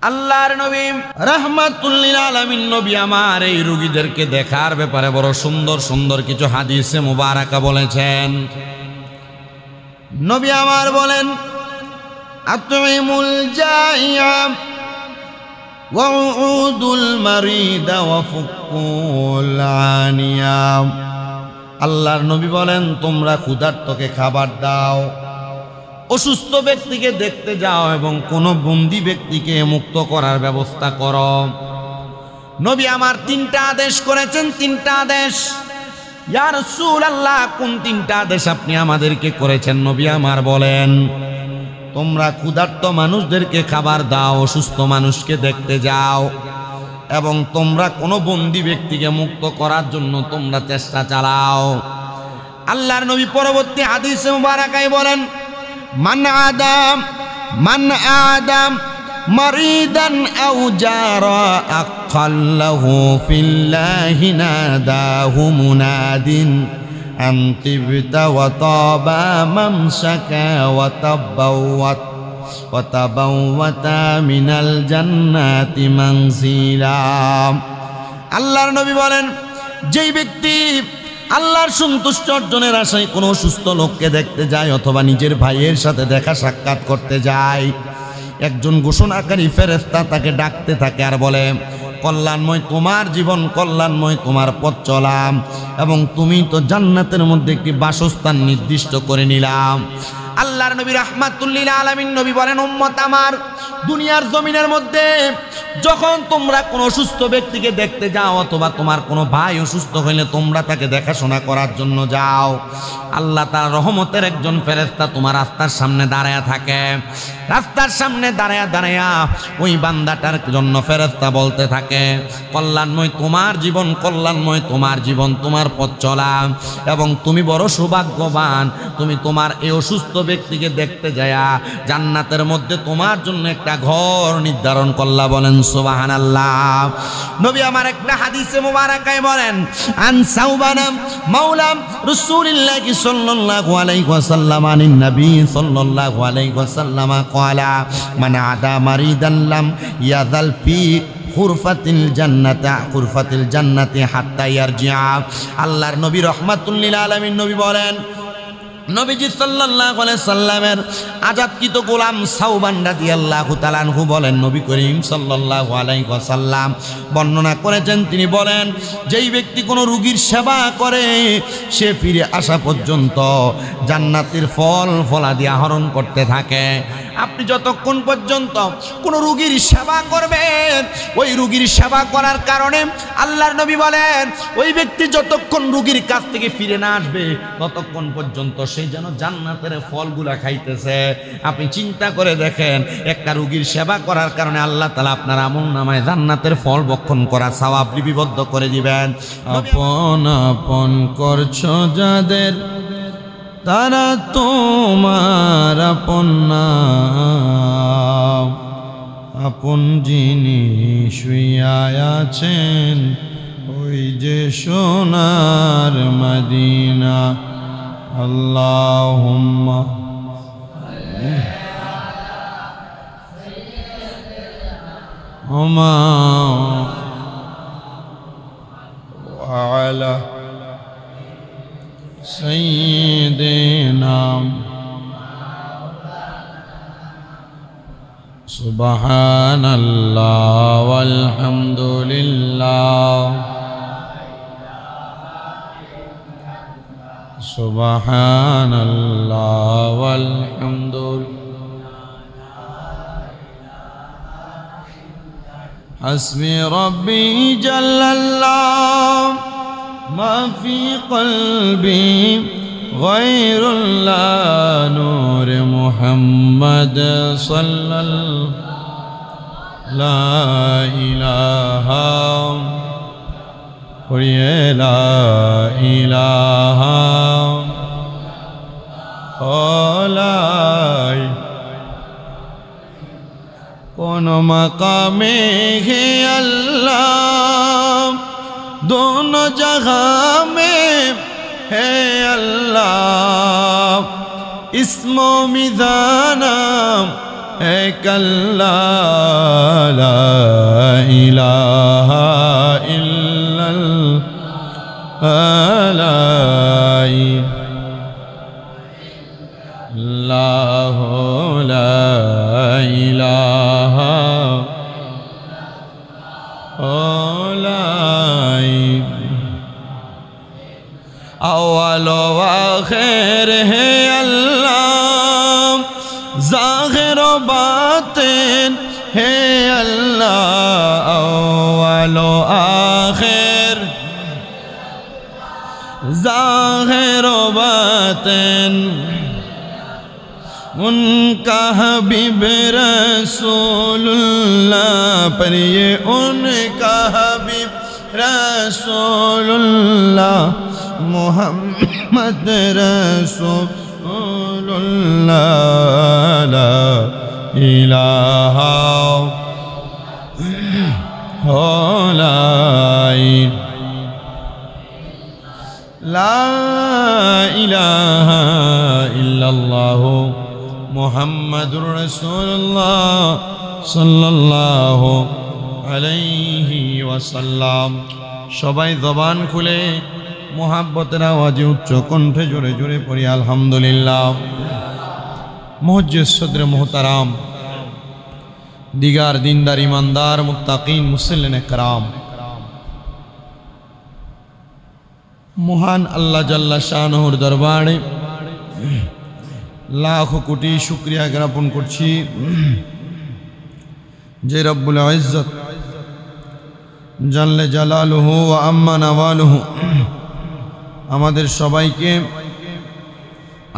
আল্লাহর নবী রাহমাতুল লিল আলামিন নবী আমার এই রোগীদেরকে দেখার ব্যাপারে বড় সুন্দর সুন্দর কিছু হাদিসে মুবারাকা বলেছেন। নবী আমার বলেন, আতইমুল জাইয়া ওয়া উউদুল মারিদা ওয়া ফুকুল আনিয়া। আল্লাহর নবী বলেন, তোমরা ক্ষুধার্তকে খাবার দাও, অসুস্থ ব্যক্তিকে দেখতে যাও এবং কোন বন্দী ব্যক্তিকে মুক্ত করার ব্যবস্থা করো। নবী আমার তিনটা আদেশ করেছেন, তিনটা আদেশ। ইয়া রাসূলুল্লাহ, কোন তিনটা আদেশ আপনি আমাদেরকে করেছেন? নবী আমার বলেন, তোমরা ক্ষুধার্ত মানুষদেরকে খাবার দাও, অসুস্থ মানুষকে দেখতে যাও এবং তোমরা কোনো বন্দী ব্যক্তিকে মুক্ত করার জন্য তোমরা চেষ্টা চালাও। আল্লাহর নবী পরবর্তী হাদিসে মুবারাকায় বলেন, মান আদাম মারিদান আও জারা আকাল্লাহু ফিল্লাহি নাদাহু মুনাদিন আন তিবতা ওয়া তাবা মামসাকা ওয়া তাবাওয়াতা মিনাল জান্নাতি মানজিলা। আল্লাহর নবী বলেন, যেই ব্যক্তি আল্লাহর সন্তুষ্ট অর্জনের আশায় কোনো অসুস্থ লোককে দেখতে যায় অথবা নিজের ভাইয়ের সাথে দেখা সাক্ষাৎ করতে যায়, একজন ঘোষণাকারী ফেরেশতা তাকে ডাকতে থাকে আর বলে, কল্যাণময় তোমার জীবন, কল্যাণময় তোমার পথ চলা, এবং তুমি তো জান্নাতের মধ্যে একটি বাসস্থান নির্দিষ্ট করে নিলাম। আল্লাহর নবী রাহমাতুল লিল আলামিন নবী বলেন, উম্মত আমার, দুনিয়ার জমিনের মধ্যে যখন তোমরা কোনো অসুস্থ ব্যক্তিকে দেখতে যাও অথবা তোমার কোনো ভাই অসুস্থ হইলে তোমরা তাকে দেখাশোনা করার জন্য যাও, আল্লাহ তার রহমতের একজন ফেরেশতা তোমার রাস্তার সামনে দাঁড়ায়া থাকে। রাস্তার সামনে দাঁড়ায়া ওই বান্দাটার জন্য ফেরেশতা বলতে থাকে, কল্যাণময় তোমার জীবন, কল্যাণময় তোমার জীবন, তোমার পথ চলা, এবং তুমি বড় সৌভাগ্যবান, তুমি তোমার এই অসুস্থ ব্যক্তিকে দেখতে যায়া জান্নাতের মধ্যে তোমার জন্য একটা ঘর নির্ধারণ করলা। বলেন সুবহানাল্লাহ। নবী আমার একটা হাদিসে মুবারাকায় বলেন, আন সাওবানা মাওলা রাসূলুল্লাহ সাল্লাল্লাহু আলাইহি ওয়াসাল্লাম আনিন নবী সাল্লাল্লাহু আলাইহি ওয়াসাল্লাম ক্বালা, মান আদা মারিদান লাম ইয়াযাল ফি খুরফাতিল জান্নাতি হাত্তা ইয়ারজিআ। আল্লাহর নবী রাহমাতুল লিল আলামিন নবী বলেন, নবীজি সাল্লাল্লাহু আলাইহি সাল্লামের আজাদকৃত গোলাম সাওবান রাদিয়াল্লাহু তাআলা আনহু বলেন, নবী করিম সাল্লাল্লাহু আলাইহি ওয়াসাল্লাম বর্ণনা করেছেন, তিনি বলেন, যেই ব্যক্তি কোনো রোগীর সেবা করে সে ফিরে আসা পর্যন্ত জান্নাতের ফলাদি আহরণ করতে থাকে। আপনি যতক্ষণ পর্যন্ত কোনো রোগীর সেবা করবেন, ওই রোগীর সেবা করার কারণে আল্লাহর নবী বলেন, ওই ব্যক্তি যতক্ষণ রোগীর কাছ থেকে ফিরে না আসবে ততক্ষণ পর্যন্ত সেই যেন জান্নাতের ফলগুলা খাইতেছে। আপনি চিন্তা করে দেখেন, একটা রোগীর সেবা করার কারণে আল্লাহ তাআলা আপনার আমলনামায় জান্নাতের ফল ভক্ষণ করা সওয়াব লিপিবদ্ধ করে দিবেন। আপন আপন করছো যাদের, তারা তোমার আপন না, আপন যিনি শুইয়া আছেন ওই যে সোনার মদিনা। আল্লাহুম্মা ওয়া আলা সাইয়্যিদিনা। সুবহানাল্লাহ ওয়ালহামদুলিল্লাহ, সুবহানাল্লাহ ওয়ালহামদুলিল্লাহ, হাসবি রব্বি জাল্লাল্লাহ মা ফি কলবি গায়রুল্লাহ নূর মুহাম্মদ সাল্লাল্লাহু লা ইলাহা লা ইলাহা ওলাই কোন মাকামে হে আল্লাহ, दोनों जगह में है अल्लाह, इस्मो मिज़ाना এক আল্লাহ লা ইলাহা ইল্লাল্লাহ লা ইলাহা अव्वल व आखिर है अल्लाह, ज़ाहिर व बातिन है अल्लाह। अव्वल व आखिर ज़ाहिर व बातिन उनका हबीब रसूलुल्लाह, पर ये उनका हबीब रसूलुल्लाह मुहम्मद रसूलुल्लाह। ला इलाहा ला इलाहा इल्लल्लाह मुहम्मदुर रसूलुल्लाह सल्लल्लाहु अलैहि वसल्लम। সবাই জবান খুলে মোহাব্বতের আওয়াজে উচ্চ কণ্ঠে জোরে জোরে পড়ি আলহামদুলিল্লাহ। মুহজ্জিজ সদরে মুহতারাম, দিগার দিনদার ইমানদার মুত্তাকিন মুসল্লিনে کرام, মহান আল্লাহ জাল্লা শানুর দরবারে লাখ কোটি শুকরিয়া জ্ঞাপন করছি যে রব্বুল ইজ্জত জাল্লে জালালুহু ওয়া আম্মা নাওয়ালুহু আমাদের সবাইকে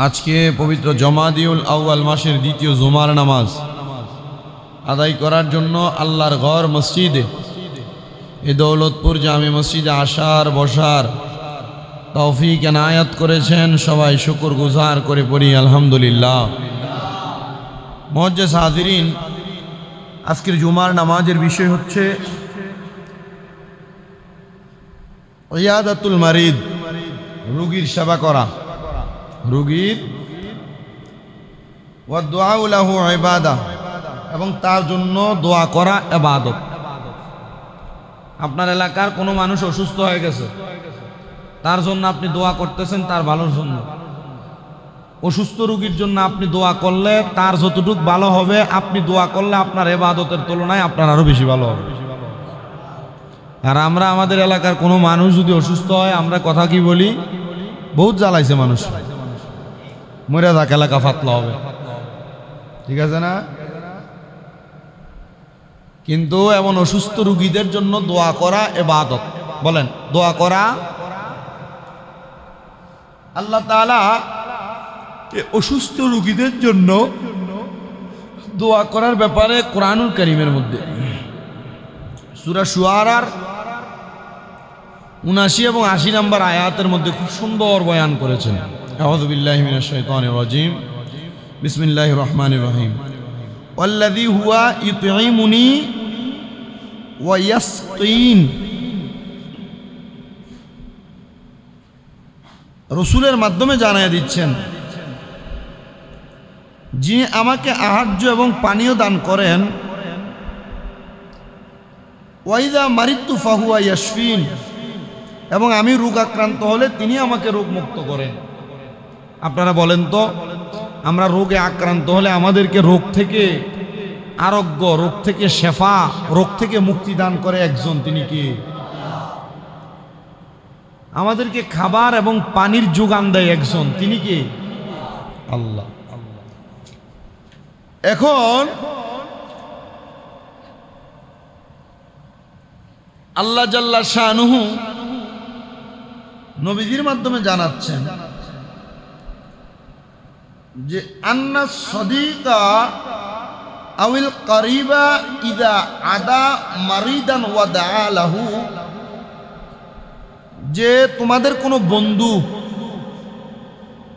আজকে পবিত্র জমাদিউল আউয়াল মাসের দ্বিতীয় জুমার নামাজ আদায় করার জন্য আল্লাহর ঘর মসজিদে এই দৌলতপুর জামে মসজিদে আসার বসার তৌফিক এনায়াত করেছেন। সবাই শুকর গুজার করে পড়ি আলহামদুলিল্লাহ। মুআজ্জিজ হাজিরিন, আজকের জুমার নামাজের বিষয় হচ্ছে ইয়াদাতুল মারিদ, রোগীর সেবা করা, রোগীর ওয়া দুআউ লাহু ইবাদা, এবং তার জন্য দোয়া করা ইবাদত। আপনার এলাকার কোনো মানুষ অসুস্থ হয়ে গেছে, তার জন্য আপনি দোয়া করতেছেন তার ভালোর জন্য। অসুস্থ রোগীর জন্য আপনি দোয়া করলে তার যতটুকু ভালো হবে, আপনি দোয়া করলে আপনার ইবাদতের তুলনায় আপনার আরো বেশি ভালো হবে। আর আমরা আমাদের এলাকার কোনো মানুষ যদি অসুস্থ হয়, আমরা কথা কি বলি, বহুত জ্বালাইছে মানুষ, মরে যাক এলাকা ফাতলা হবে, ঠিক আছে না? কিন্তু এমন অসুস্থ রোগীদের জন্য দোয়া করা ইবাদত। বলেন, দোয়া করা। আল্লাহ তাআলা অসুস্থ রোগীদের জন্য দোয়া করার ব্যাপারে কোরআনুল কারীমের মধ্যে সূরা শুআরার ৭৯ এবং ৮০ নম্বর আয়াতের মধ্যে খুব সুন্দর বয়ান করেছেন। আউযু বিল্লাহি মিনাশ শাইতানির রাজীম, বিসমিল্লাহির রহমানির রহিম। ওয়াল্লাযী হুয়া ইউতঈমুনি ওয়া ইয়াসকিন। রসুলের মাধ্যমে জানায় দিচ্ছেন, যিনি আমাকে আহার্য এবং পানীয় দান করেন। ওয়াইদা মারিতু ফাহুয়া ইয়াশফিন, এবং আমি রোগাক্রান্ত হলে তিনি আমাকে রোগ মুক্ত করেন। আপনারা বলেন তো, আমরা রোগে আক্রান্ত হলে আমাদেরকে রোগ থেকে আরোগ্য, রোগ থেকে শেফা, রোগ থেকে মুক্তি দান করে একজন, তিনি কি? আমাদেরকে খাবার এবং পানির যোগান দেয় একজন, তিনি কি? আল্লাহ। এখন আল্লাহ জাল্লা শানুহু নবীজির মাধ্যমে জানাচ্ছেন যে আন্না সাদিকা আউল কারিবা ইদা আদা মারিদান ওয়া দাআ লাহু, যে তোমাদের কোনো বন্ধু,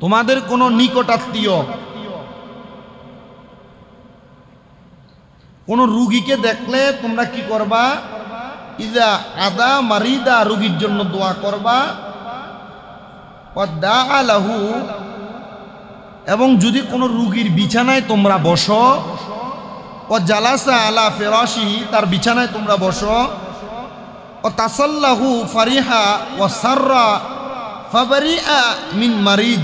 তোমাদের কোনো নিকটাত্মীয় কোন রোগীকে দেখলে তোমরা কি করবা? ইদা আদা মারিদা, রোগীর জন্য দোয়া করবা। ওয়া দাআ লাহু, এবং যদি কোনো রোগীর বিছানায় তোমরা বসো, ও জালাসা আলা ফিরাশিহি, তার বিছানায় তোমরা বসো, ও তাসাল্লাহু ফারিহা ও সাররা ফাবারিআ মিন মারিদ,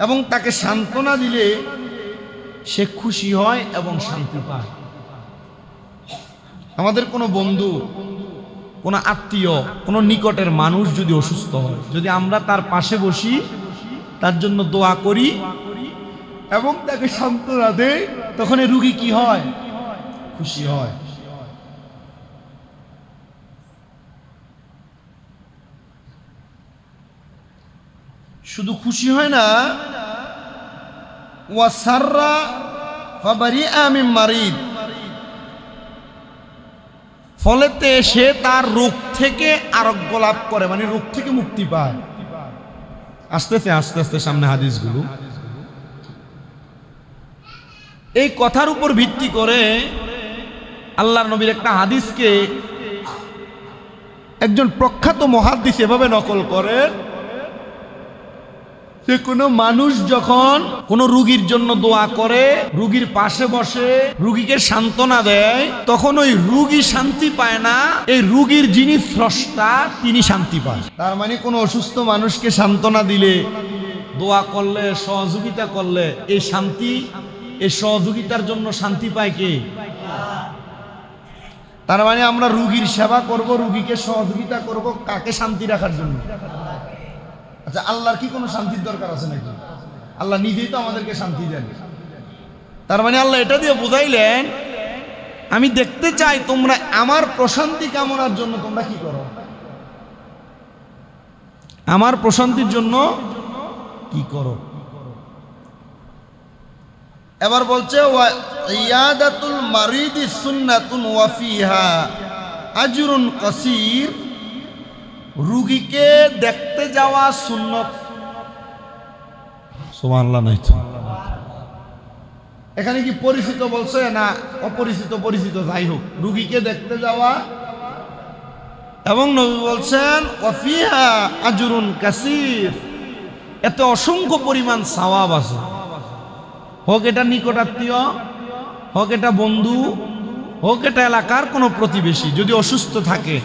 এবং তাকে সান্ত্বনা দিলে সে খুশি হয় এবং শান্তি পায়। আমাদের কোনো বন্ধু, কোনো আত্মীয়, কোনো নিকটের মানুষ যদি অসুস্থ হয়, যদি আমরা তার পাশে বসি, তার জন্য দোয়া করি এবং তাকে সান্ত্বনা দেই, তখন এই রোগী কি হয়? খুশি হয়। শুধু খুশি হয় না, ওয়াসাররা ফাবারিআ মিন মারিদ, ফলেতে সে তার রোগ থেকে আরোগ্য লাভ করে, মানে রোগ থেকে মুক্তি পায়। আস্তে আস্তে সামনে হাদিসগুলো। এই কথার উপর ভিত্তি করে আল্লাহর নবীর একটা হাদিসকে একজন প্রখ্যাত মুহাদ্দিস এভাবে নকল করে যে কোনো মানুষ যখন কোনো রোগীর জন্য দোয়া করে, রোগীর পাশে বসে রোগীকে সান্ত্বনা দেয়, তখন ওই রোগী শান্তি পায় না, এই রোগীর যিনি স্রষ্টা তিনি শান্তি পায়। তার মানে কোনো অসুস্থ মানুষকে সান্ত্বনা দিলে, দোয়া করলে, সহযোগিতা করলে এই শান্তি, এই সহযোগিতার জন্য শান্তি পায় কে? তার মানে আমরা রোগীর সেবা করব, রোগীকে সহযোগিতা করব কাকে? শান্তি রাখার জন্য। আচ্ছা, আল্লাহর কি কোনো শান্তির দরকার আছে নাকি? আল্লাহ নিজেই তো আমাদেরকে শান্তি দেন। তার মানে আল্লাহ এটা দিয়ে বুঝাইলেন, আমি দেখতে চাই তোমরা আমার প্রশান্তি কামনার জন্য তোমরা কি করো, আমার প্রশান্তির জন্য কি করো। এবার বলছে ইয়াদাতুল মারিদি সুন্নাতুন ওয়া ফিহা আজরুন কাসীর, রোগীকে দেখতে যাওয়া সুন্নত। সুবহানাল্লাহ। নাই তো এখানে কি পরিচিত বলছে না অপরিচিত? পরিচিত, যাই হোক, রোগীকে দেখতে যাওয়া। এবং নবী বলছেন ওয়া ফিহা আজরুন কাসীর, এতে অসংখ্য পরিমাণ সওয়াব আছে। হোক এটা নিকটাত্মীয়, হোক এটা বন্ধু, হোক এটা এলাকার কোনো প্রতিবেশী, যদি অসুস্থ থাকে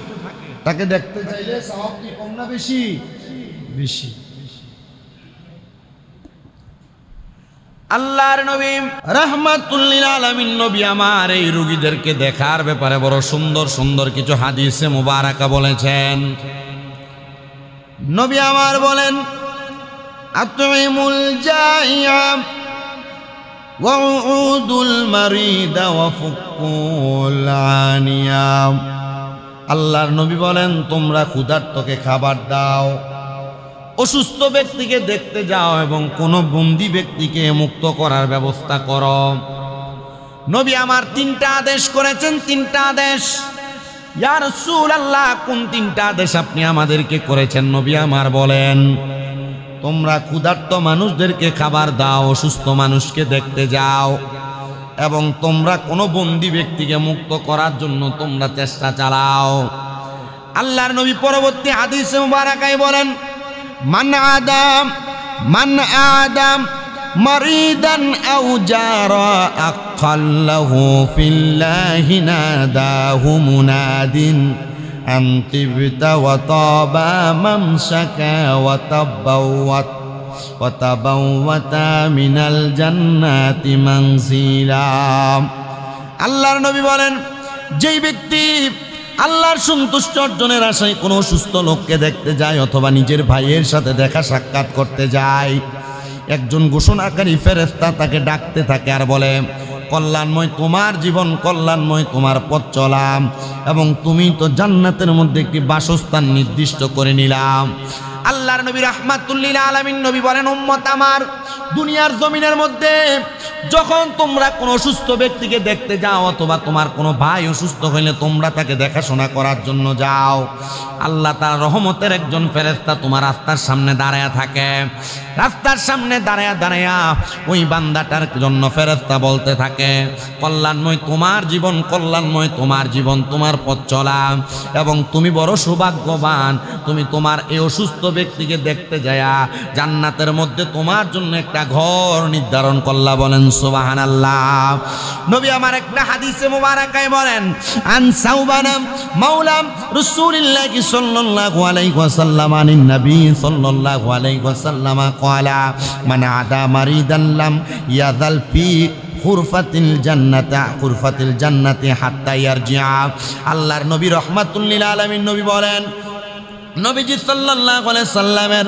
তাকে দেখতে চাইলে সওয়াব কি কম না বেশি? বেশি। আল্লাহর নবী রাহমাতুল লিল আলামিন নবী আমার এই রোগীদেরকে দেখার ব্যাপারে বড় সুন্দর সুন্দর কিছু হাদিসে মুবারাকা বলেছেন। নবী আমার বলেন, আতইমুল জাইয়া ওয়া উউদুল মারিদা ওয়া ফুকুল আনিয়া। আল্লাহর নবী বলেন, তোমরা ক্ষুধার্তকে খাবার দাও, অসুস্থ ব্যক্তিকে দেখতে যাও এবং কোন বন্দী ব্যক্তিকে মুক্ত করার ব্যবস্থা করো। নবী আমার তিনটা আদেশ করেছেন, তিনটা আদেশ। ইয়া রাসূলুল্লাহ, কোন তিনটা আদেশ আপনি আমাদেরকে করেছেন? নবী আমার বলেন, তোমরা ক্ষুধার্ত মানুষদেরকে খাবার দাও, অসুস্থ মানুষকে দেখতে যাও, এবং তোমরা কোনো বন্দী ব্যক্তিকে মুক্ত করার জন্য তোমরা চেষ্টা চালাও। আল্লাহর নবী পরবর্তী হাদিসে মুবারাকায় বলেন, মান আদাম মারিদান আও জারা আকাল্লাহু ফিল্লাহি নাদাহু মুনাদিন আম তিবতা ওয়া তাবা মামসাকা ওয়া তাবাওয়াতা মিনাল জান্নাতি মানজিলা। আল্লাহর নবী বলেন, যেই ব্যক্তি আল্লাহর সন্তুষ্টি অর্জনের আশায় কোনো সুস্থ লোককে দেখতে যায় অথবা নিজের ভাইয়ের সাথে দেখা সাক্ষাৎ করতে যায়, একজন ঘোষণাকারী ফেরেশতা তাকে ডাকতে থাকে আর বলে, কল্যাণময় তোমার জীবন, কল্যাণময় তোমার পথ চলাম, এবং তুমি তো জান্নাতের মধ্যে একটি বাসস্থান নির্দিষ্ট করে নিলাম। আল্লাহর নবী রাহমাতুল লিল আলামিন নবী বলেন, উম্মত আমার, দুনিয়ার জমিনের মধ্যে যখন তোমরা কোনো অসুস্থ ব্যক্তিকে দেখতে যাও অথবা তোমার কোনো ভাই অসুস্থ হইলে তোমরা তাকে দেখাশোনা করার জন্য যাও, আল্লাহ তার রহমতের একজন ফেরেশতা তোমার রাস্তার সামনে দাঁড়ায়া থাকে। রাস্তার সামনে দাঁড়ায়া ওই বান্দাটার জন্য ফেরেশতা বলতে থাকে, কল্যাণময় তোমার জীবন, কল্যাণময় তোমার জীবন, তোমার পথ চলা, এবং তুমি বড় সৌভাগ্যবান, তুমি তোমার এই অসুস্থ ব্যক্তিকে দেখতে যায়া জান্নাতের মধ্যে তোমার জন্য একটা ঘর নির্ধারণ করলা। বলেন সুবহানাল্লাহ। নবী আমার একটা হাদিসে মুবারাকায় বলেন, আন সাওবানা মাওলা রাসূলিল্লাহ সাল্লাল্লাহু আলাইহি ওয়াসাল্লাম আনিন নবী সাল্লাল্লাহু আলাইহি ওয়াসাল্লাম ক্বালা মান আদা মারিদান লাম ইয়াযাল ফি খুরফাতিল জান্নাতি হাত্তা ইয়ারজিআ। আল্লাহর নবী রাহমাতুল লিল আলামিন নবী বলেন, নবীজি সাল্লাল্লাহু আলাইহি সাল্লামের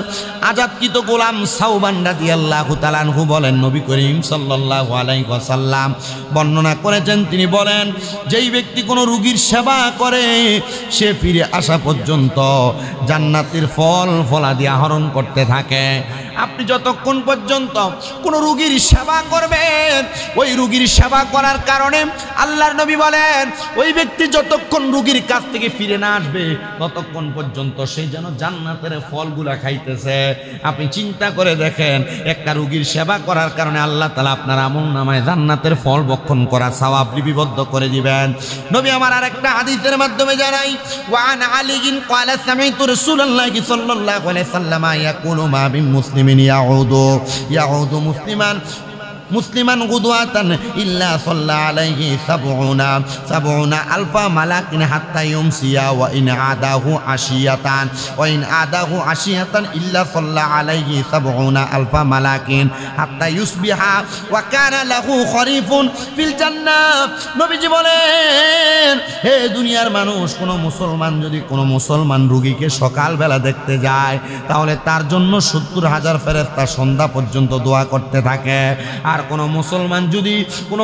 আজাদকৃত গোলাম সাওবান রাদিয়াল্লাহু তাআলা আনহু বলেন, নবী করিম সাল্লাল্লাহু আলাইহি ওয়াসাল্লাম বর্ণনা করেছেন, তিনি বলেন, যেই ব্যক্তি কোনো রোগীর সেবা করে সে ফিরে আসা পর্যন্ত জান্নাতের ফল ফলাদি আহরণ করতে থাকে। আপনি যতক্ষণ পর্যন্ত কোনো রোগীর সেবা করবেন, ওই রোগীর সেবা করার কারণে আল্লাহর নবী বলেন, ওই ব্যক্তি যতক্ষণ রোগীর কাছ থেকে ফিরে না আসবে ততক্ষণ পর্যন্ত সেই যেন জান্নাতের ফলগুলা খাইতেছে। আপনি চিন্তা করে দেখেন, একটা রোগীর সেবা করার কারণে আল্লাহ তাআলা আপনার আমলনামায় জান্নাতের ফল বক্ষণ করা সওয়াব লিপিবদ্ধ করে দিবেন। নবী আমার আরেকটা হাদিসের মাধ্যমে জানাই, ওয়ান আলিন ক্বালা সামি'তু রাসূলুল্লাহি সাল্লাল্লাহু আলাইহি ওয়াসাল্লাম ইয়াকুলু মা বিন মুসলিমিন ইয়াউদু মুসলিমান গুদওয়াতান ইল্লা সাল্লা আলাইহি সাবউনা আলফা মালাকিন হাত্তা ইউমসিয়া ওয়া ইন আদাহু আশিয়াতান ইল্লা সাল্লা আলাইহি সাবউনা আলফা মালাকিন হাত্তা ইউসবিহা ওয়া কানা লাহু খরিফুন ফিল জান্নাহ। নবীজি বলেন, হে দুনিয়ার মানুষ, কোনো মুসলমান যদি কোনো মুসলমান রোগীকে সকালবেলা দেখতে যায় তাহলে তার জন্য 70,000 ফেরেশতা সন্ধ্যা পর্যন্ত দোয়া করতে থাকে। আর কোনো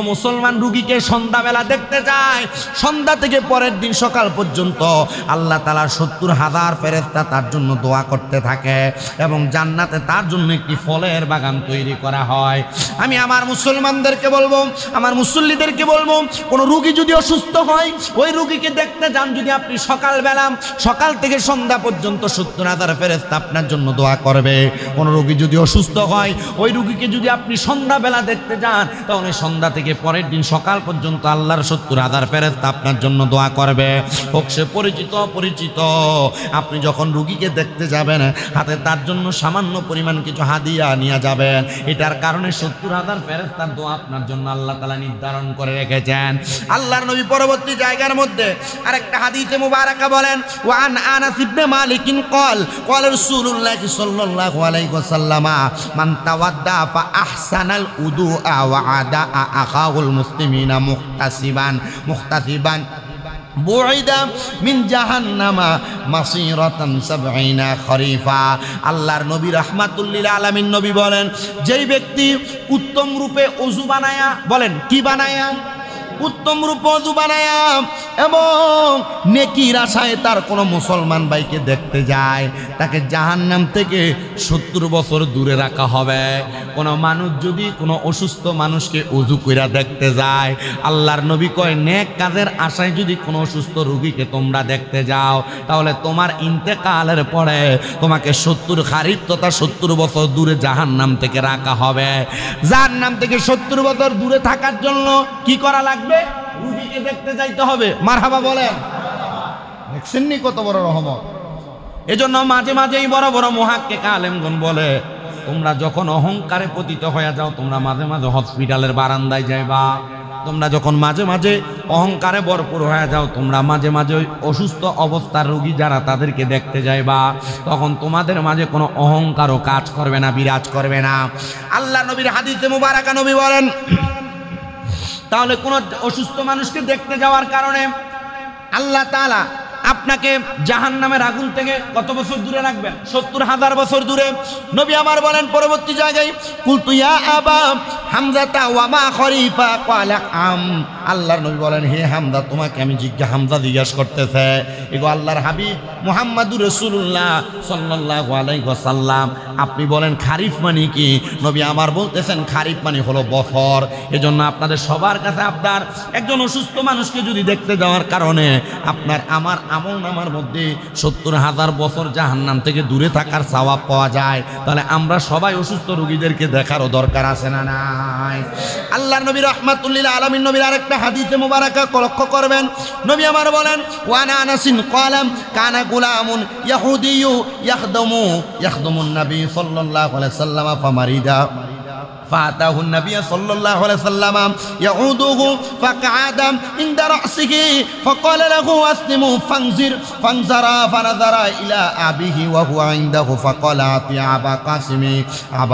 মুসলমান রোগীকে সন্ধ্যাবেলা দেখতে যায়, সন্ধ্যা থেকে পরের দিন সকাল পর্যন্ত আল্লাহ তাআলা 70,000 ফেরেশতা তার জন্য দোয়া করতে থাকে এবং জান্নাতে তার জন্য একটি ফলের বাগান তৈরি করা হয়। আমি আমার মুসলমানদেরকে বলবো, আমার মুসল্লিদেরকে বলবো, কোনো রোগী যদি অসুস্থ হয় ওই রোগীকে দেখতে যান। যদি আপনি সকালবেলা সকাল থেকে সন্ধ্যা পর্যন্ত 70,000 ফেরেশতা আপনার জন্য দোয়া করবে। কোনো রোগী যদি অসুস্থ হয় ওই রোগীকে যদি আপনি সন্ধ্যাবেলা দেখতে যান তাহলে সন্ধ্যা থেকে পরের দিন সকাল পর্যন্ত আল্লাহর 70,000 ফেরেশতা আপনার জন্য দোয়া করবে। হোক সে পরিচিত অপরিচিত, আপনি যখন রোগীকে দেখতে যাবেন হাতে তার জন্য সামান্য পরিমাণ কিছু হাদিয়া নিয়ে যাবেন। এটার কারণে 70,000 ফেরেশতার দোয়া আপনার জন্য আল্লাহ তাআলা নির্ধারণ করে রেখেছেন। আল্লাহর নবী পরবর্তী জায়গার মধ্যে আরেকটা হাদিসে মুবারাকা বলেন, ওয়ান আনাস ইবনে মালিকিন ক্বালা রাসূলুল্লাহ সাল্লাল্লাহু আলাইহি ওয়াসাল্লাম মান তাওয়াদ্দা ফা আহসানাল উদুআ ওয়া আদা আখাউল মুসলিমিনা মুহতাসিবান বুইদা মিন জাহান্নামা মাসিরাতান 70 খরিফা। আল্লাহর নবী রাহমাতুল লিল আলামিন নবী বলেন, যেই ব্যক্তি উত্তম রূপে ওযু বানায়া, বলেন কি বানায়া, উত্তম রূপ ওযু বানায়া এবং নেকির আশায় তার কোনো মুসলমান ভাইকে দেখতে যায়, তাকে জাহান্নাম থেকে 70 বছর দূরে রাখা হবে। কোনো মানুষ যদি কোনো অসুস্থ মানুষকে ওযু কইরা দেখতে যায়, আল্লাহর নবী কয়, নেক কাজের আশায় যদি কোনো অসুস্থ রোগীকে তোমরা দেখতে যাও তাহলে তোমার ইন্তেকালের পরে তোমাকে 70 খারিফ তথা 70 বছর দূরে জাহান্নাম থেকে রাখা হবে। জাহান্নাম থেকে 70 বছর দূরে থাকার জন্য কি করা লাগবে? রোগীকে দেখতে যাইতে হবে। মারহাবা বলেন। দেখছেননি কত বড় রহমত। এজন্য মাঝে মাঝেই বড় বড় মুহাক্কিক আলেমগণ বলে, তোমরা যখন অহংকারে পতিত হয়ে যাও তোমরা মাঝে মাঝে হসপিটালের বারান্দায় যাইবা। তোমরা যখন মাঝে মাঝে অহংকারে ভরপুর হয়ে যাও, তোমরা মাঝে মাঝে ওই অসুস্থ অবস্থার রোগী যারা তাদেরকে দেখতে যাইবা, তখন তোমাদের মাঝে কোনো অহংকারও কাজ করবে না, বিরাজ করবে না। আল্লাহ নবীর হাদিসে মুবারাকা নবী বলেন, তাহলে কোনো অসুস্থ মানুষকে দেখতে যাওয়ার কারণে আল্লাহ তাআলা আপনাকে জাহান্নামের আগুন থেকে কত বছর দূরে রাখবেন? 70,000 বছর দূরে। নবী আমার বলেন পরবর্তী জায়গায়, কুলতু ইয়া আবা হামজাতা ওয়া মা খরিফা ক্বালা আম। আল্লাহর নবী বলেন, হে হামজা, তোমাকে আমি হামজা জিজ্ঞাসা করতেছে, এগো আল্লাহর হাবিব মুহাম্মাদুর রাসূলুল্লাহ সাল্লাল্লাহু আলাইহি ওয়াসাল্লাম, আপনি বলেন খারিফ মানে কি? নবী আমার বলতেছেন, খারিফ মানে হলো বছর। এজন্য আপনাদের সবার কাছে আপনার একজন অসুস্থ মানুষকে যদি দেখতে যাওয়ার কারণে আপনার আমার আমলনামার মধ্যে 70,000 বছর জাহান্নাম থেকে দূরে থাকার সওয়াব পাওয়া যায়, তাহলে আমরা সবাই অসুস্থ রোগীদেরকে দেখারও দরকার আছে না? না। নাই। আল্লাহর নবী রাহমাতুল লিল আলামিন নবীর আরেকটা হাদিসে মুবারাকা লক্ষ্য করবেন, নবী আমার বলেন ওয়ানা আনাসিন ক্বালাম কানা গুলামুন ইয়াহুদিয়্যু ইয়াখদুমুন নবী সাল্লাল্লাহু আলাইহি ওয়াসাল্লাম ফামারিদা فأتاه النبي صلى الله عليه وسلم يعوده فقعد عند رأسه فقال له أسلم فانظر فنظر إلى أبيه وهو عنده فقال أطيع أبا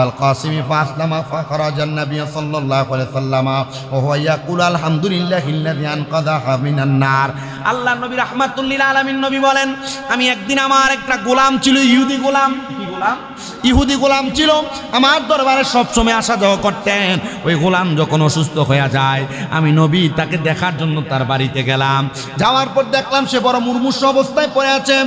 القاسم فأسلم فخرج النبي صلى الله عليه وسلم وهو يقول الحمد لله الذي أنقذها من النار। আল্লাহ নবী রাহমাতুল লিল আলামিন নবী বলেন আমি একদিন আমার একটা গোলাম ছিল, ইহুদি গোলাম। কি গোলাম? ইহুদি গোলাম ছিল, আমার দরবারে সবসময় আসা যাওয়া করতেন। ওই গোলাম যখন অসুস্থ হয়ে যায় আমি নবী তাকে দেখার জন্য তার বাড়িতে গেলাম। যাওয়ার পর দেখলাম সে বড় মুমূর্ষু অবস্থায় পড়ে আছে।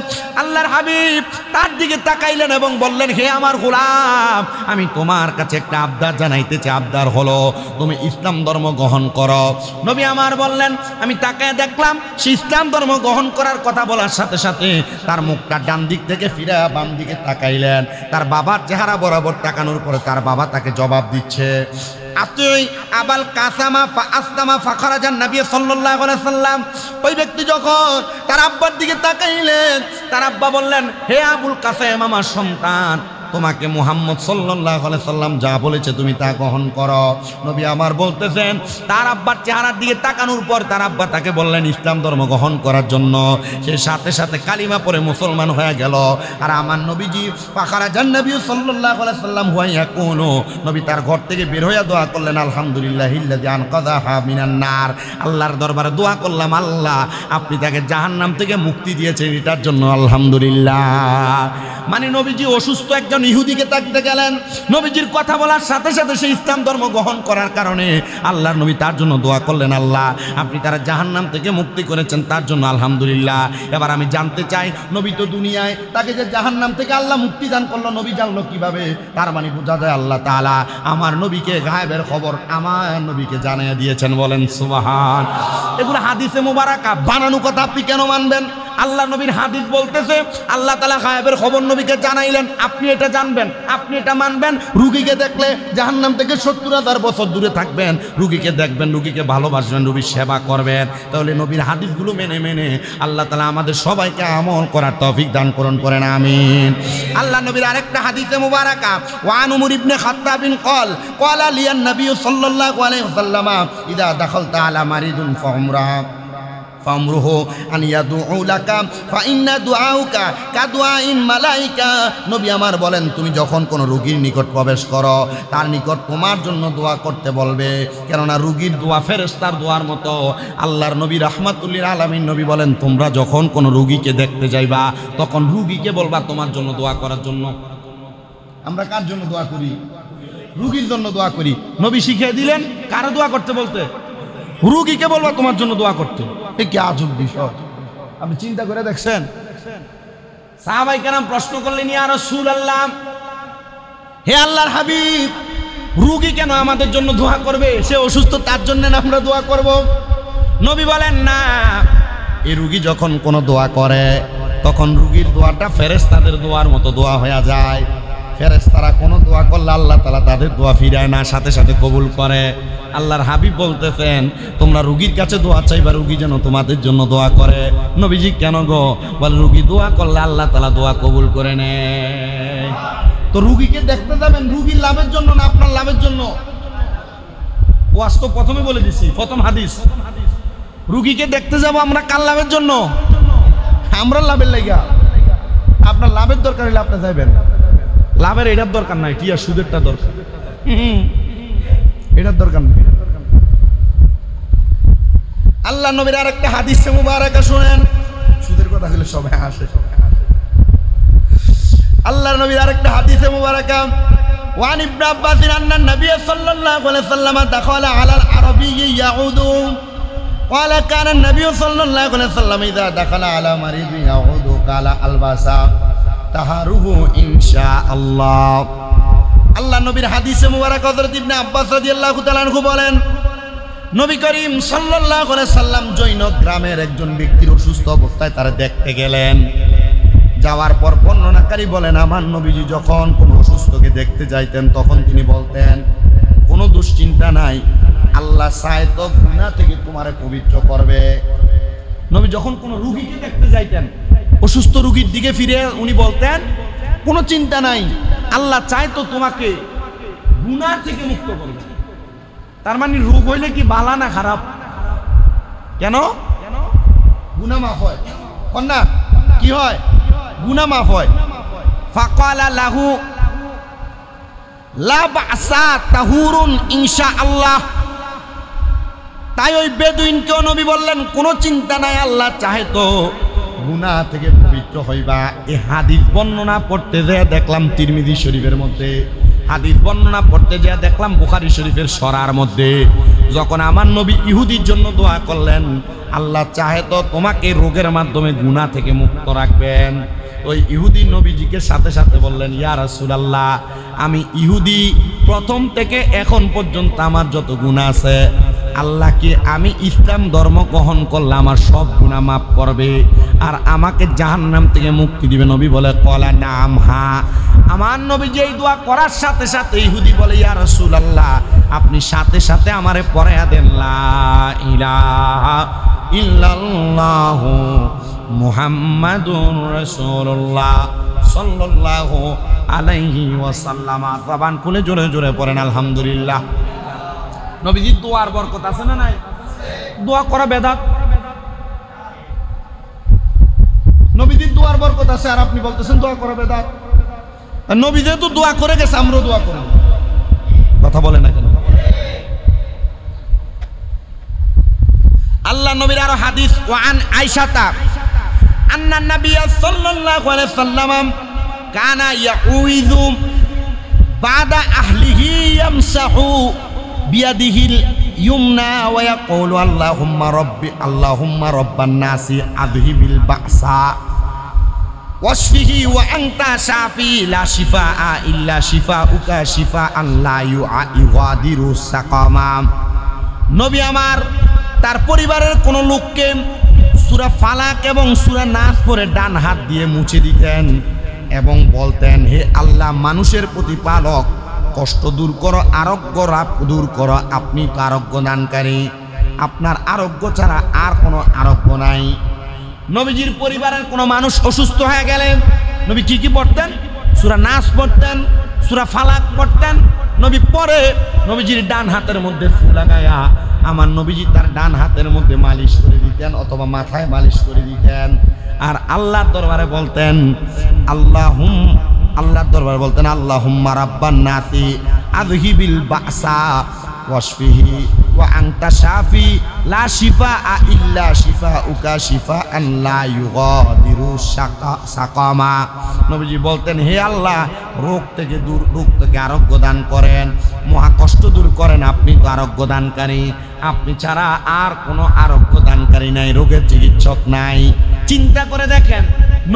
আল্লাহর হাবিব তার দিকে তাকাইলেন এবং বললেন হে আমার গোলাম, আমি তোমার কাছে একটা আবদার জানাইতে চাই। আবদার হলো তুমি ইসলাম ধর্ম গ্রহণ করো। নবী আমার বললেন, আমি তাকায় দেখলাম সে ইসলাম ধর্ম গ্রহণ করার কথা বলার সাথে সাথে তার মুখটা ডান দিক থেকে ফিরে বাম দিকে তাকাইলেন। তার বাবার চেহারা বরাবর তাকানোর পরে তার বাবা তাকে জবাব দিচ্ছে আতুই আবাল কাসামা ফাআসলামা ফাখরাজান নবী সাল্লাল্লাহু আলাইহি ওয়াসাল্লাম। ওই ব্যক্তি যখন তার আব্বার দিকে তাকাইলেন, তার আব্বা বললেন হে আবুল কাসেম আমার সন্তান, তোমাকে মুহাম্মদ সাল্লাল্লাহু আলাইহি সাল্লাম যা বলেছে তুমি তা গ্রহণ করো। নবী আমার বলতেছেন তার আব্বার চেহারার দিকে তাকানোর পর তার আব্বা তাকে বললেন ইসলাম ধর্ম গ্রহণ করার জন্য। সে সাথে সাথে কালিমা পড়ে মুসলমান হয়ে গেল। আর আমার নবীজি ফাখরাজান নবী সাল্লাল্লাহু আলাইহি সাল্লাম হুয়া কোনো নবী তার ঘর থেকে বের হয়ে দোয়া করলেন আলহামদুলিল্লাহিল্লাযী আনকাযাহা মিনান নার। আল্লাহর দরবারে দোয়া করলাম আল্লাহ আপনি তাকে জাহান্নাম থেকে মুক্তি দিয়েছেন, এটার জন্য আলহামদুলিল্লাহ। মানে নবীজি অসুস্থ একজন ইহুদিকে তাকতে গেলেন, নবীজির কথা বলার সাথে সাথে সে ইসলাম ধর্ম গ্রহণ করার কারণে আল্লাহর নবী তার জন্য দোয়া করলেন আল্লাহ আপনি তারা জাহান্নাম থেকে মুক্তি করেছেন, তার জন্য আলহামদুলিল্লাহ। এবার আমি জানতে চাই নবী তো দুনিয়ায় তাকে যে জাহান্নাম থেকে আল্লাহ মুক্তি দান করলো নবী জানলো কিভাবে? তার মানে বোঝা যায় আল্লাহ তাআলা আমার নবীকে গায়েবের খবর আমার নবীকে জানিয়ে দিয়েছেন। বলেন সুবহান। এগুলো হাদিসে মুবারাকা, বানানো কথা আপনি কেন মানবেন? আল্লাহ নবীর হাদিস বলতেছে আল্লাহ তাআলা গায়েবের খবর নবীকে জানাইলেন, আপনি এটা জানবেন, আপনি এটা মানবেন। রুগীকে দেখলে জাহান্নাম থেকে ৭০,০০০ বছর দূরে থাকবেন, রুগীকে দেখবেন, রুগীকে ভালোবাসবেন, রুগীর সেবা করবেন। তাহলে নবীর হাদিসগুলো মেনে মেনে আল্লাহ তাআলা আমাদের সবাইকে আমল করার তৌফিক দান করেন, আমিন। আল্লাহ নবীর আরেকটা হাদিসে মুবারাকা ওয়ান উমর ইবনে খাত্তাবিন ক্বালা লিয়ান নবী সাল্লাল্লাহু আলাইহি ওয়াসাল্লাম ইযা দাখালতা আলা মারিদুন ফামরুহু আন ইয়াদউ লাকা ফাইন্না দুআউকা কাদুআইন মালাইকা। নবী আমার বলেন তুমি যখন কোনো রোগীর নিকট প্রবেশ করো তার নিকট তোমার জন্য দোয়া করতে বলবে, কেননা রোগীর দোয়া ফেরেশতার দোয়ার মতো। আল্লাহর নবী রাহমাতুল লিল আলামিন নবী বলেন তোমরা যখন কোনো রোগীকে দেখতে যাইবা তখন রোগীকে বলবা তোমার জন্য দোয়া করার জন্য। আমরা কার জন্য দোয়া করি? রোগীর জন্য দোয়া করি। নবী শিখিয়ে দিলেন কারো দোয়া করতে বলতে? রোগীকে বলবা তোমার জন্য দোয়া করতে। কি আজব বিষয়, আপনি চিন্তা করে দেখছেন? সাহাবায়ে কেরাম প্রশ্ন করলেন ইয়া রাসূলুল্লাহ, হে আল্লাহর হাবিব রোগী কেন আমাদের জন্য দোয়া করবে? সে অসুস্থ, তার জন্য না আমরা দোয়া করব? নবী বলেন না, এই রোগী যখন কোনো দোয়া করে তখন রোগীর দোয়াটা ফেরেশতাদের দোয়ার মতো দোয়া হয়ে যায়। ফেরেশতারা কোনো দোয়া করলে আল্লাহ তাআলা তাদের দোয়া ফিরায় না, সাথে সাথে কবুল করে। আল্লাহর হাবিব বলতেছেন তোমরা রোগীর কাছে দোয়া চাইবা, রোগী যেন তোমাদের জন্য দোয়া করে। নবীজি কেন গো? বলে রোগী দোয়া করলে আল্লাহ তাআলা দোয়া কবুল করে নেয়। তো রোগীকে দেখতে যাবেন রোগীর লাভের জন্য না আপনার লাভের জন্য? ওয়াজ তো প্রথমে বলে দিছি, প্রথম হাদিস। রোগীকে দেখতে যাব আমরা কার লাভের জন্য? আমরা লাভের লাগা। আপনার লাভের দরকার হলে আপনি যাবেন, লাভের এটার দরকার নাই, টিয়া সুদেরটা দরকার, এটার দরকার নেই। আল্লাহ নবীর আরেকটা হাদিসে মুবারাকা শুনেন, সুদের কথা হলে সবাই হাসে। আল্লাহ নবীর আরেকটা হাদিসে মুবারাকা ওয়ান ইবনে আব্বাস আন্না নবী সাল্লাল্লাহু আলাইহি ওয়াসাল্লাম দাখালা আলাল আরাবিয়্যি ইয়াউদু قال كان النبي صلى الله عليه وسلم اذا دخل على مريض يعود قال الباسا তাহারুহু ইনশাআল্লাহ। আল্লাহ নবীর হাদিসে মুবারক হযরত ইবনে আব্বাস রাদিয়াল্লাহু তাআলা আনহু বলেন নবী করিম সাল্লাল্লাহু আলাইহি সাল্লাম জৈনক গ্রামের একজন ব্যক্তির অসুস্থ অবস্থায় তারা দেখতে গেলেন। যাওয়ার পর বর্ণনাকারী বলেন আমার নবীজি যখন কোনো অসুস্থকে দেখতে যাইতেন তখন তিনি বলতেন কোনো দুশ্চিন্তা নাই, আল্লাহ চায় তো গুনাহ থেকে তোমারে পবিত্র করবে। নবী যখন কোনো রোগীকে দেখতে যাইতেন, অসুস্থ রোগীর দিকে ফিরে উনি বলতেন, কোনো চিন্তা নাই, আল্লাহ চায় তো তোমাকে গুনাহ থেকে মুক্ত করবে। তার মানে রোগ হইলে কি বালা না খারাপ? কেন? গুনাহ মাফ হয় না, কি হয়? গুনাহ মাফ হয়। ফাকালা লাহু লা বাসা তাহুরুন ইনশাআল্লাহ। তাই ওই বেদুইনকেও নবী বললেন, কোনো চিন্তা নাই, আল্লাহ চাহে তো গুনাহ থেকে পবিত্র হইবা। এই হাদিস বর্ণনা পড়তে যেয়ে দেখলাম তিরমিজি শরীফের মধ্যে, হাদিস বর্ণনা পড়তে যেয়ে দেখলাম বুখারী শরীফের সরার মধ্যে। যখন আমার নবী ইহুদির জন্য দোয়া করলেন, আল্লাহ চাহে তো তোমাকে রোগের মাধ্যমে গুনাহ থেকে মুক্ত রাখবেন, ওই ইহুদি নবীজিকে সাথে সাথে বললেন, ইয়া রাসূলুল্লাহ, আমি ইহুদি, প্রথম থেকে এখন পর্যন্ত আমার যত গুনাহ আছে, আল্লাহ কি আমি ইসলাম ধর্ম গ্রহণ করলে আমার সব গুনাহ মাফ করবে আর আমাকে জাহান্নাম থেকে মুক্তি দিবে? নবী বলে, কলা নাম, হ্যাঁ। আমার নবী যেই দোয়া করার সাথে সাথে ইহুদি বলে, ইয়া রাসূলুল্লাহ, আপনি সাথে সাথে আমারে পড়ায়া দেন, লা ইলাহা ইল্লাল্লাহু মুহাম্মাদুর রাসূলুল্লাহ সাল্লাল্লাহু আলাইহি ওয়াসাল্লাম। জবান খুলে জোরে জোরে পড়েন আলহামদুলিল্লাহ। নবীজির দোয়ার বরকত আছে না নাই? দোয়া করা বেদাত। নবীজির দোয়ার বরকত আছে আর আপনি বলতেছেন দোয়া করা বেদাত। নবী যেহেতু দোয়া করে গেছে, আমরাও দোয়া করব। কথা বলে না কেন? আল্লাহ নবীর আরো হাদিস, ওয়ান আয়েশাতা আন্না নবী সাল্লাল্লাহু আলাইহি সাল্লাম কানা ইয়াউযু বাদা আহলিহি ইয়ামসাহু বিয়াদিহিল ইউমনা ওয়া ইয়াকুলু আল্লাহুম্মা রাব্বান নাসি আযহিবিল বাসা ওয়াশফিহি ওয়া আনতা শাফি লা শিফাআ ইল্লা শিফাউকা শিফাআন লা ইউগাদিরু সাকামা। নবী আমার তার পরিবারের কোন লোককে সূরা ফালাক এবং সূরা নাস পড়ে ডান হাত দিয়ে মুছে দিতেন এবং বলতেন, হে আল্লাহ, মানুষের প্রতিপালক, কষ্ট দূর করো, আরোগ্য দূর করো, আপনি তো আরোগ্য দানকারী, আপনার আরোগ্য ছাড়া আর কোনো আরোগ্য নাই। নবীজির পরিবারের কোনো মানুষ অসুস্থ হয়ে গেলেন, নবী কি কি পড়তেন? সূরা নাস পড়তেন, সূরা ফালাক পড়তেন। নবী পরে নবীজির ডান হাতের মধ্যে ফু লাগায়া আমার নবীজি তার ডান হাতের মধ্যে মালিশ করে দিতেন অথবা মাথায় মালিশ করে দিতেন। আর আল্লাহর দরবারে বলতেন, আল্লাহর দরবারে বলতেন, আল্লাহুম্মা রাব্বান নাসি আযহিবিল বাসা ওয়াশফিহি ওয়া আনতা শাফি লা শিফাআ ইল্লা শিফাউকা শিফাআন লা ইউগাদিরু সাকামা। নবীজি বলতেন, হে আল্লাহ, রোগ থেকে আরোগ্য দান করেন, মহা কষ্ট দূর করেন, আপনি তো আরোগ্য দানকারী, আপনি ছাড়া আর কোনো আরোগ্য দানকারী নাই, রোগের চিকিৎসক নাই। চিন্তা করে দেখেন,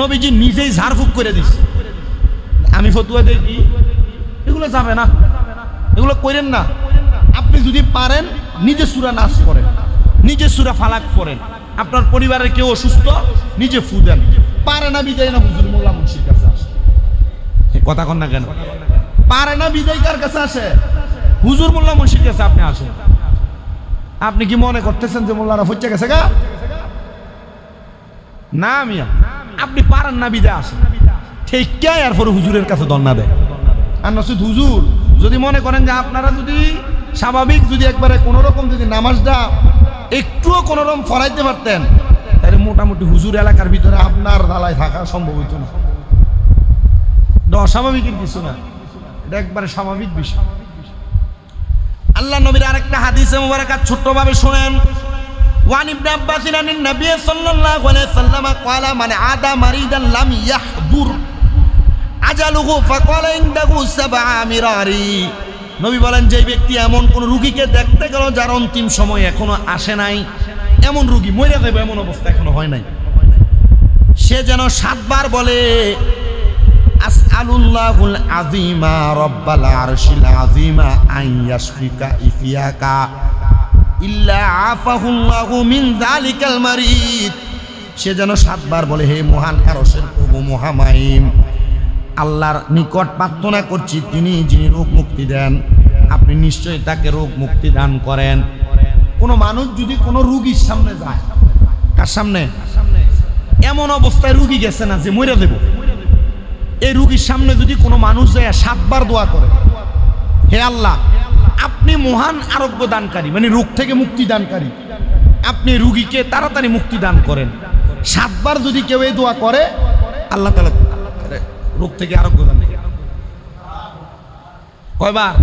নবীজি নিজেই ঝাড়ফুঁক করে দিচ্ছে। আমি ফতুয়া দেই কি? এগুলো যাবে না, এগুলো করেন না। আপনি যদি পারেন নিজে সূরা নাস পড়েন, নিজে সূরা ফালাক পড়েন। আপনার পরিবারের কেউ অসুস্থ, নিজে ফু দেন। পারে না বিদায় না হুজুর মোল্লা মুন্সির কাছে আসে। কথা কন না কেন? পারে না বিদায় কার কাছে আসে? হুজুর মোল্লা মুন্সির কাছে আপনি আসেন। আপনি কি মনে করতেছেন যে মোল্লারা ফুচে গেছে গা? না মিয়া, আপনি পারেন না বিদায় আসেন। ঠিক কে এরপর হুজুরের কাছে দন্না দেয়। আর নসিদ হুজুর যদি মনে করেন যে আপনারা যদি স্বাভাবিক যদি একবারে কোনোরকম যদি নামাজটা একটুও কোনোরকম ফরাইতে পারতেন, তাহলে মোটামুটি হুজুর এলাকার ভিতরে আপনার ঢালাই থাকা সম্ভব হইত না। এটা অস্বাভাবিকের কিছু না, এটা একবারে স্বাভাবিক বিষয়। আল্লাহ নবীর আরেকটা হাদিসে মুবারাকাত ছোট্টভাবে শুনেন। ওয়ান ইবনে আব্বাস আনিন নবী সাল্লাল্লাহু আলাইহি ওয়াসাল্লাম ক্বালা মান আদা মারিদান লাম ইয়াহদুর আজালুহু ফাকালা ইনদাহু সাবআ মিরারি। নবী বলেন, যে ব্যক্তি এমন কোন রোগীকে দেখতে গেল যার অন্তিম সময় এখনো আসে নাই, এমন রোগী মরে যাবে এমন অবস্থা এখনো হয় নাই, সে যেন 7 বার বলে, আসআলুল্লাহুল আযীমা রাব্বাল আরশিল আযীমা আন ইয়াশফিকা ইফিয়াকা ইল্লা আফাহুল্লাহু মিন যালিকাল মারিদ। সে যেন 7 বার বলে, হে মহান আরশের প্রভু মহামাহিম, আল্লাহর নিকট প্রার্থনা করছি তিনি যিনি রোগ মুক্তি দেন, আপনি নিশ্চয়ই তাকে রোগ মুক্তি দান করেন। কোনো মানুষ যদি কোনো রোগীর সামনে যায়, কার সামনে? এমন অবস্থায় রোগী গেছে না যে মরে দেব, এই রোগীর সামনে যদি কোনো মানুষ যায় 7 বার দোয়া করে, হে আল্লাহ আপনি মহান আরোগ্য দানকারী, মানে রোগ থেকে মুক্তি দানকারী, আপনি রোগীকে তাড়াতাড়ি মুক্তি দান করেন। 7 বার যদি কেউ এই দোয়া করে, আল্লাহ তাআলা রোগ থেকে আরোগ্য দান করে। কয়বার?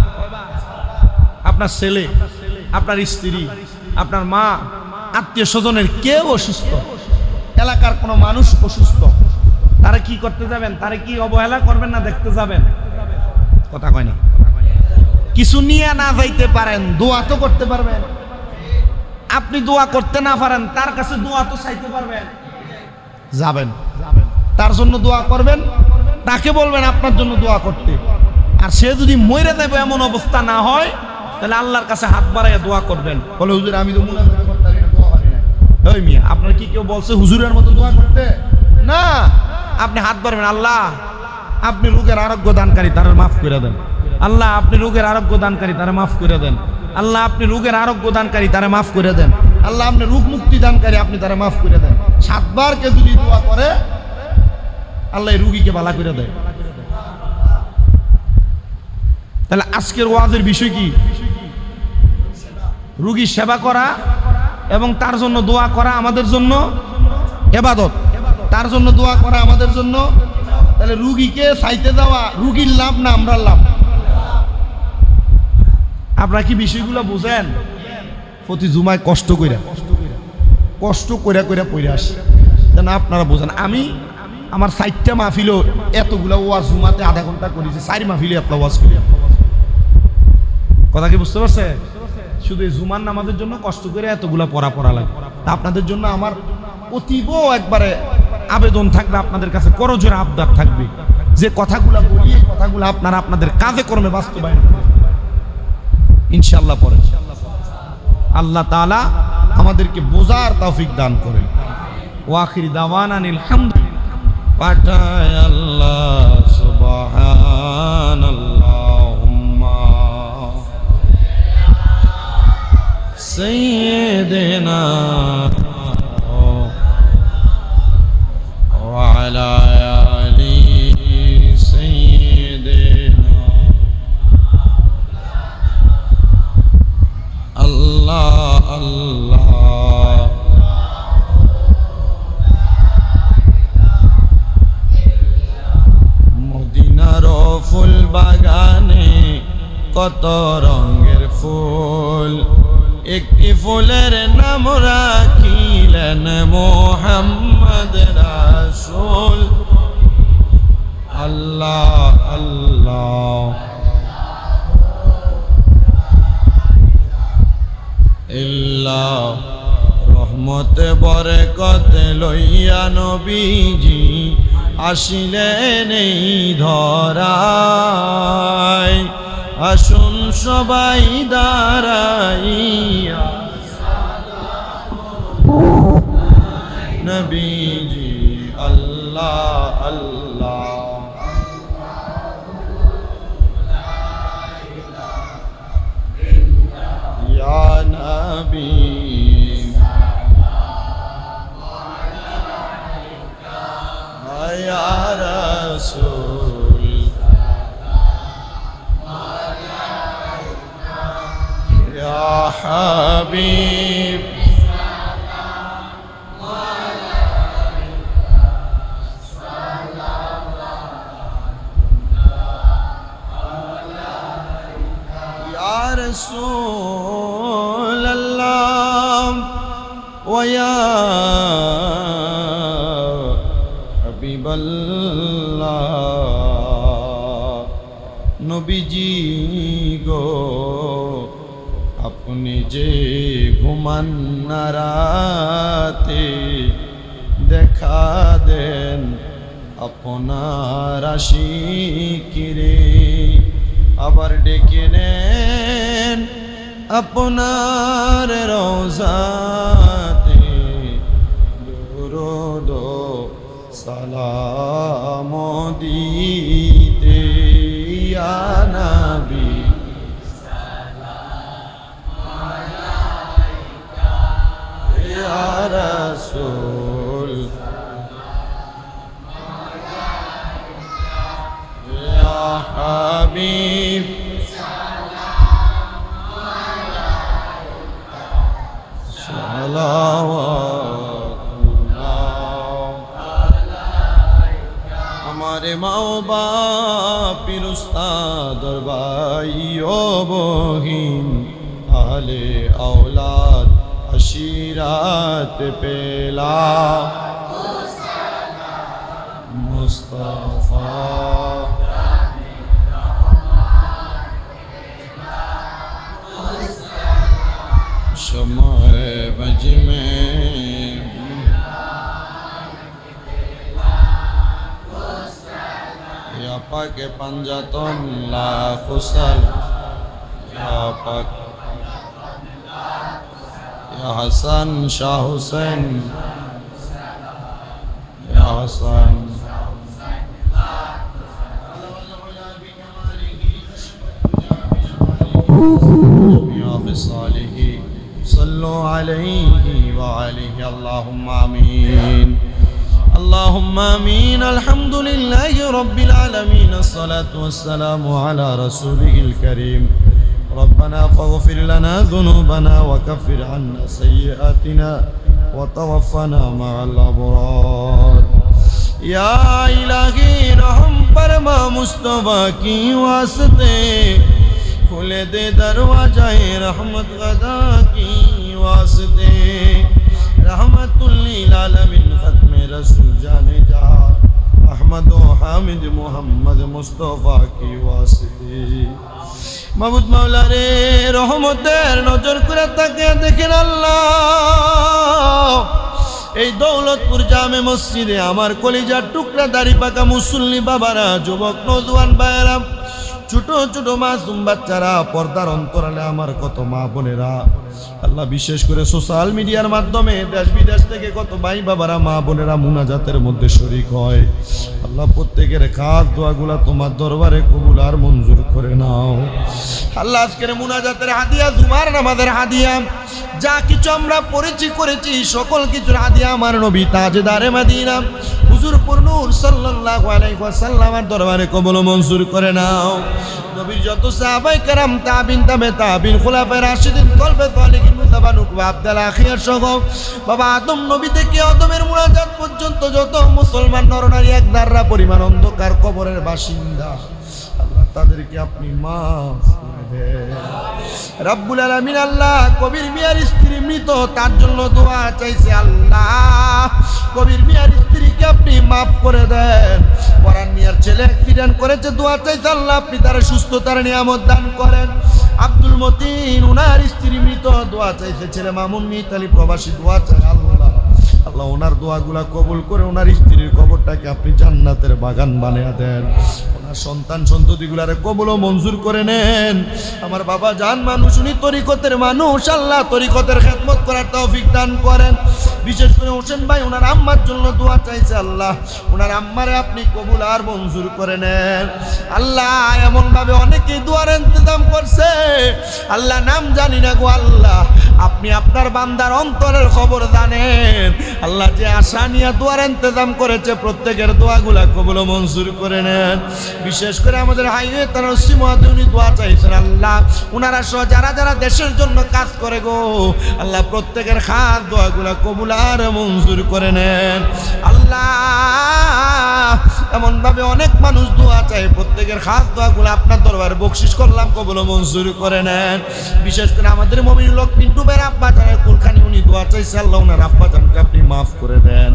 আপনার ছেলে, আপনার স্ত্রী, আপনার মা, আত্মীয় স্বজনের কেউ অসুস্থ, এলাকার কোনো মানুষ অসুস্থ, তারা কি করতে যাবেন? তারা কি অবহেলা করবেন না দেখতে যাবেন? কথা কয় না। কিছু নিয়ে না যাইতে পারেন, দোয়া তো করতে পারবেন। আপনি দোয়া করতে না পারেন, তার কাছে দোয়া তো চাইতে পারবেন। যাবেন, তার জন্য দোয়া করবেন, তাকে বলবেন আপনার জন্য দোয়া করতে। আর সে যদি মরে যাবে এমন অবস্থা না হয়, তাহলে আল্লাহর কাছে হাত বাড়াইয়া দোয়া করবেন। বলে হুজুর আমি তো মুনাফিকি করতে পারি না, দোয়া পারি না। ওই মিয়া, আপনার কি কেউ বলছে হুজুরের মতো দোয়া করতে? না, আপনি হাত বাড়াবেন, আল্লাহ আপনি রোগের আরোগ্য দানকারী, তারা মাফ করে দেন। আল্লাহ আপনি রোগের আরোগ্য দানকারী, তারা মাফ করে দেন। আল্লাহ আপনি রোগের আরোগ্য দানকারী, তারা মাফ করে দেন। আল্লাহ আপনি রোগ মুক্তি দানকারী, আপনি তারা মাফ করে দেন। 7 বার কে যদি দোয়া করে, আল্লাহ এই রোগীকে ভালো করে দেয়। তাহলে আজকের ওয়াজের বিষয় কি? রোগীর সেবা করা এবং তার জন্য দোয়া করা আমাদের জন্য ইবাদত, তার জন্য দোয়া করা আমাদের জন্য। তাহলে রোগীকে চাইতে যাওয়া রোগীর লাভ না আমরা লাভ? আপনারা কি বিষয়গুলো বুঝেন? প্রতি জুমায় কষ্ট কইরা পড়ে আসি, যেন আপনারা বোঝেন। আমি আমার 4টা মাহফিলও এতগুলা ওয়াজ জুমাতে আধা ঘন্টা করেছি, 4 মাহফিলে একটা ওয়াজ করি। কথা কি বুঝতে পারছে? শুধু এই জুমার নামাজের জন্য কষ্ট করে এতগুলা পড়া লাগে। তা আপনাদের জন্য আমার অতীব একবারে আবেদন থাকবে, আপনাদের কাছে করজোড়ে আবদার থাকবে, যে কথাগুলা বলি এই কথাগুলো আপনারা আপনাদের কাজে কর্মে বাস্তবায়ন করবেন ইনশাআল্লাহ। পরে আল্লাহ তাআলা আমাদেরকে বোঝার তৌফিক দান করেন। ওয়াখির দাওয়ানা আলহামদুলিল্লাহ। পাঠায় আল্লাহ সুবহানাল্লাহুম্মা সাইয়্যিদিনা ওয়া আলা আলি সাইয়্যিদিনা। আল্লাহ আল্লাহ মদিনার ফুল বাগানে কত রঙের ফুল, একটি ফুলের নাম রাখিলেন মুহাম্মদ রাসূল। আল্লাহ আল্লাহ ইল্লাহ রহমত বরকত লইয়া নবীজি আসিলেন এই ধরায়। আসুন সবাই দাঁড়াইয়া নবীজি। আল্লাহ আল্লাহ ইয়া নবী ইয়া রাসূল ইয়া হাবিব। ইয়া রাসূল আল্লাহ ওয়া ইয়া হাবিবাল্লাহ। নবীজি গো আপনি যে ঘুমান না রাতে, দেখা দেন আপনার আশিকিরে, আবার ডেকে নেন আপনার রওজাতে। দুরূদ সালাম দিতে ইয়া নবী রাসূল ইয়া হাবিব हमारे माओ बाप उस्ताद और भाइयों बहिन आले औलाद अशीरात पेला मुस्तफा शमाए बज में या पाक पंजातन ला खुसल या पाक या हसन शाह हुसैन या हसन या बिसालिही सल्लु अलैहि व अलैहि अल्लाहुम्मा आमीन अल्लाहुम्मा आमीन अल्हम्दुलिल्लाहि रब्बिल आलमीन अस्सलातु वस्सलामु अला रसूलिहिल करीम रब्बना फग़फिर लना ज़ुनूबना व कफ़िर अन्ना सय्यिआतिना व तवफ़्फ़ना मअल अबरार या इलाही रहम फरमा मुस्तफ़ा की वास्ते खुले दे दरवाज़ाए रहमत गदा की वास्ते रहमतुल लिल आलमीन ख़त्मे रसूल जाने जा अहमद व हामिद मुहम्मद मुस्तफ़ा की वास्ते माबुद मौला रे रहमतेर नजर करे ताके देखेन आल्लाह এই দৌলতপুর জামে মসজিদে আমার কলিজার টুকরা দাড়ি পাকা মুসল্লি বাবারা যুবক নওজোয়ান ভাইয়েরা ছোট ছোট মাসুম বাচ্চারা পর্দার অন্তরালে আমার কত মা বোনেরা আল্লাহ বিশেষ করে সোশ্যাল মিডিয়ার মাধ্যমে দেশ বিদেশ থেকে কত ভাই বাবারা মা বোনেরা মুনাজাতের মধ্যে শরীক হয় আল্লাহ প্রত্যেকের খাস দোয়াগুলা তোমার দরবারে কবুল আর মঞ্জুর করে নাও আল্লাহ আজকের মুনাজাতের হাদিয়া জুমার নামাজের হাদিয়া যা কিছু আমরা পড়েছি করেছি সকল কিছুর হাদিয়া আমার নবী তাজদারে মদিনা হুজুর নূর সাল্লাল্লাহু আলাইহি ওয়াসাল্লামের দরবারে কবুল মঞ্জুর করে নাও নবীর যত সাহাবায়ে কেরাম তাবিন তাবিন খুলাফায়ে রাশিদিন কলবে সালিকিন মুতাবা নুকবা আব্দুল আখির সহ বাবা আদম নবী থেকে আদমের মুনাজাত পর্যন্ত যত মুসলমান নরনারী এক দাররা পরিমাণ অন্ধকার কবরের বাসিন্দা আল্লাহ তাদেরকে আপনি মাফ করে দেন রব্বুল আলামিন আল্লাহ কবির মিয়ার স্ত্রী মৃত তার জন্য দোয়া চাইছে আল্লাহ কবির মিয়ার স্ত্রীকে আপনি মাফ করে দেন পরান মিয়ার ছেলে অ্যাক্সিডেন্ট করেছে দোয়া চাইছে আল্লাহ আপনি তার সুস্থতার নিয়ামত দান করেন আব্দুল মতিন উনার স্ত্রী মৃত দোয়া চাইছে ছেলে মামুন মিতালি প্রবাসী দোয়া চাই আল্লাহ আল্লাহ ওনার দোয়াগুলা কবুল করে ওনার স্ত্রীর কবরটাকে আপনি জান্নাতের বাগান বানিয়ে দেন ওনার সন্তান সন্ততিগুলারে কবুল ও মঞ্জুর করে নেন আমার বাবা জান মানুষ উনি তরিকতের মানুষ আল্লাহ তরিকতের খেদমত করার তৌফিক দান করেন বিশেষ করে হোসেন ভাই ওনার আম্মার জন্য দোয়া চাইছে আল্লাহ ওনার আম্মারে আপনি কবুল আর মঞ্জুর করে নেন আল্লাহ এমনভাবে অনেকেই দোয়ার ইন্তজাম করছে আল্লাহ নাম জানি না গো আল্লাহ আপনি আপনার বান্দার অন্তরের খবর জানেন আল্লাহ যে আশা নিয়ে দোয়ার ইন্তজাম করেছে প্রত্যেকের দোয়াগুলা কবুল ও মঞ্জুর করে নেন বিশেষ করে আমাদের হাইওয়ে তারসি মহাদুনি দোয়া চাইছেন আল্লাহ ওনারা সহ যারা যারা দেশের জন্য কাজ করে গো আল্লাহ প্রত্যেকের খাস দোয়াগুলা কবুল আর মঞ্জুর করে নেন আল্লাহ এমনভাবে অনেক মানুষ দোয়া চায় প্রত্যেকের খাস দোয়াগুলো আপনার দরবারে বকশিশ করলাম কবুল ও মঞ্জুর করে নেন বিশেষ করে আমাদের মমিন লোক পিন্টু ভাইয়ের আব্বা জানের কুলখানি উনি দোয়া চাইছে আল্লাহ ওনার আব্বা জানকে আপনি মাফ করে দেন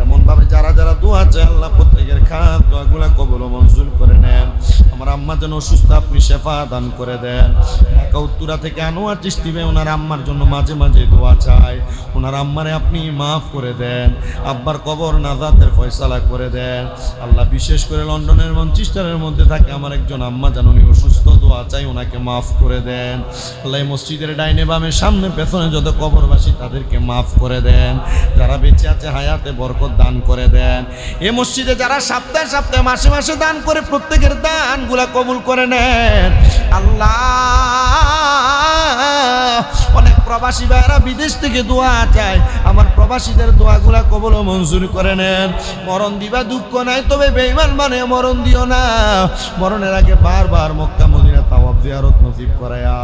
এমনভাবে যারা যারা দোয়া চায় আল্লাহ প্রত্যেকের খাস দোয়াগুলা কবুল ও মঞ্জুর করে নেন আমার আম্মা যেন অসুস্থ আপনি শেফা দান করে দেন ঢাকা উত্তরা থেকে আনোয়ার চিশতি ভাই ওনার আম্মার জন্য মাঝে মাঝে দোয়া চায় ওনার আম্মারে আপনি মাফ করে দেন আব্বার কবর নাজাতের ফয়সালা করে দেন আল্লাহ বিশেষ করে লন্ডনের ম্যানচেস্টারের মধ্যে থাকে আমার একজন আম্মা যেন উনি অসুস্থ দোয়া চাই ওনাকে মাফ করে দেন আল্লাহ মসজিদের ডাইনে বামে সামনে পেছনে যত কবরবাসী তাদেরকে মাফ করে দেন যারা বেঁচে আছে হায়াতে বরকত দান করে দেন এই মসজিদে যারা সপ্তাহে সপ্তাহে মাসে মাসে দান করে প্রত্যেকের দানগুলা কবুল করে নেন আল্লাহ। অনেক প্রবাসী ভাইরা বিদেশ থেকে দোয়া চায়, আমার প্রবাসীদের দোয়াগুলা কবুল ও মঞ্জুর করে নেন। মরণ দিবা দুঃখ নাই, তবে বেঈমান মানে মরণ দিও না। মরণের আগে বারবার মক্কা মদিনা তাওয়াফ জিয়ারত নসিব করায়া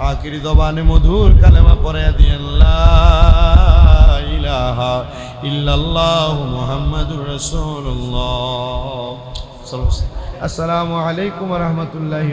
আখিরি জবানে মধুর কালেমা পড়ায়া দিয়েন লা ইলাহা ইল্লাল্লাহ মুহাম্মাদুর রাসূলুল্লাহ। আসসালামু আলাইকুম ওয়া রাহমাতুল্লাহি।